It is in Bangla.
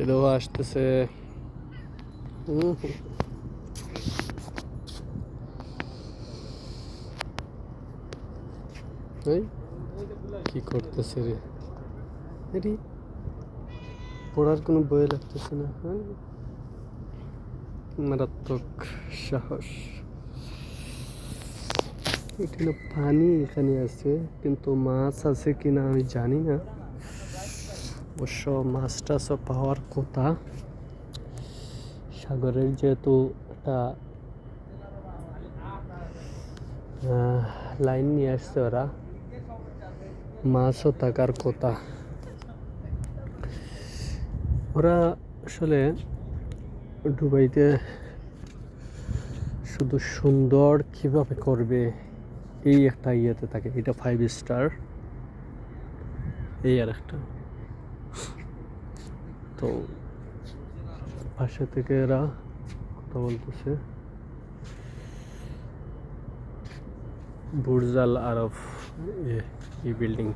এটাও আসতেছে। কি করতেছে রে? এটি পড়ার কোনো বই লাগতেছে না। মারাত্মক সাহস। এখানে পানি এখানে আছে, কিন্তু মাছ আছে কিনা আমি জানি না। অবশ্য মাছ টাছও পাওয়ার কথা। সাগরের যেহেতু একটা লাইন নিয়ে আসছে ওরা, মাছও থাকার কথা। ওরা আসলে দুবাইতে শুধু সুন্দর কিভাবে করবে এই একটা ইয়েতে থাকে। এটা 5 স্টার, এই আর একটা। তো পাশে থেকে এরা কথা বলতেছে। বুর্জ আল আরব এই বিল্ডিং।